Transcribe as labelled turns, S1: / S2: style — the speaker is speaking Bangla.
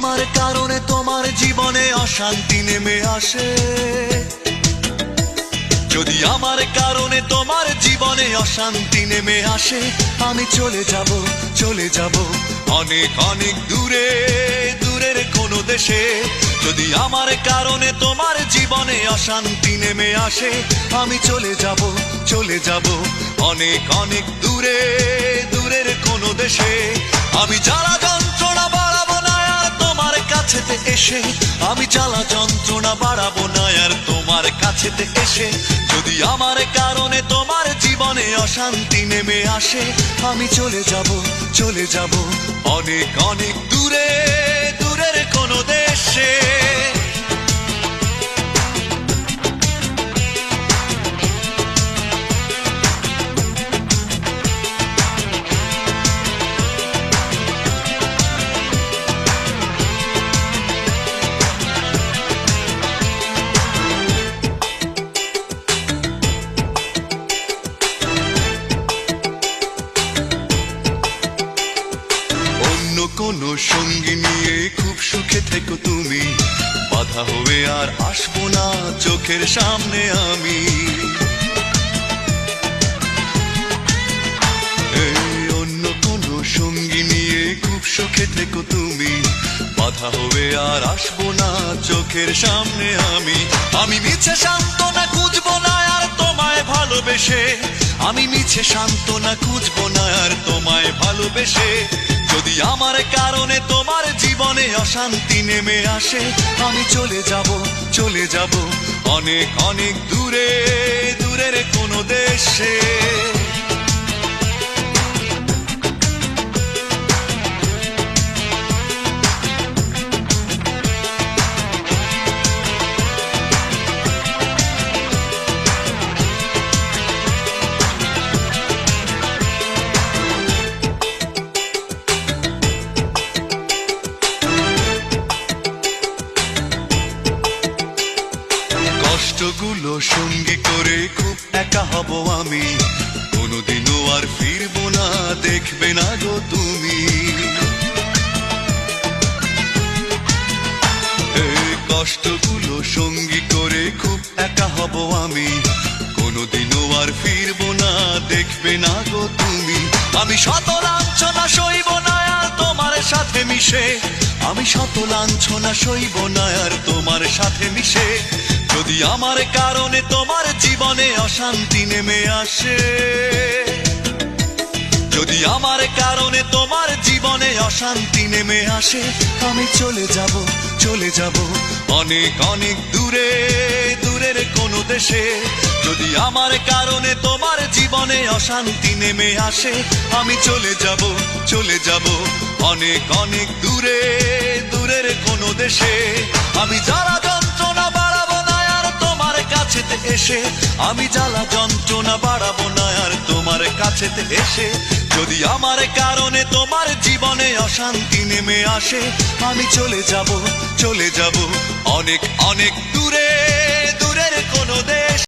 S1: আমার কারণে তোমার জীবনে অশান্তি নেমে আসে, যদি আমার কারণে তোমার জীবনে অশান্তি নেমে আসে, আমি চলে যাব অনেক অনেক দূরে, দূরের কোনো দেশে। যদি আমার কারণে তোমার জীবনে অশান্তি নেমে আসে, আমি চলে যাব অনেক অনেক দূরে, দূরের কোনো দেশে। আমি জ্বালা যন্ত্রণা বাড়াবো না আর তোমার কাছেতে এসে, আমি জ্বালা যন্ত্রণা বাড়াবো না আর তোমার কাছেতে এসে। যদি আমার কারণে তোমার জীবনে অশান্তি নেমে আসে, আমি চলে যাব অনেক অনেক দূরে, দূরের কোনো দেশে। কোনো সঙ্গী নিয়ে খুব সুখে থেকো তুমি, বাধা হয়ে আর আসবো না চোখের সামনে আমি। অন্য কোনো সঙ্গী নিয়ে খুব সুখে থেকো তুমি, বাধা হয়ে আর আসবো না চোখের সামনে আমি। আমি মিছে সান্ত্বনা খুঁজবো না আর তোমায় ভালোবেসে, আমি মিছে সান্ত্বনা খুঁজবো না আর তোমায় ভালোবেসে। যদি আমার কারণে তোমার জীবনে অশান্তি নেমে আসে, আমি চলে যাব অনেক অনেক দূরে, দূরের কোনো দেশে। কষ্টগুলো সঙ্গী করে খুব একা হব আমি, কোনোদিনও আর ফিরবো না, দেখবে না গো তুমি। কষ্টগুলো সঙ্গী করে খুব একা হব আমি, কোনোদিনও আর ফিরবো না, দেখবে না গো তুমি। আমি শত লাঞ্ছনা সইব না আর তোমার সাথে মিশে, আমি শত লাঞ্ছনা সইব না আর তোমার সাথে মিশে। যদি আমার কারণে তোমার জীবনে অশান্তি নেমে আসে, যদি আমার কারণে তোমার জীবনে অশান্তি নেমে আসে, আমি চলে যাব অনেক অনেক দূরে, দূরের কোনো দেশে। যদি আমার কারণে তোমার জীবনে অশান্তি নেমে আসে, আমি চলে যাব অনেক অনেক দূরে, দূরের কোনো দেশে। আমি জ্বালা যন্ত্রণা বাড়াবো না আর তোমার কাছেতে এসে, আমি জ্বালা যন্ত্রণা বাড়াবো না আর তোমার কাছেতে এসে। যদি আমার কারণে তোমার জীবনে অশান্তি নেমে আসে, আমি চলে যাব অনেক অনেক দূরে, দূরের কোনো দেশে।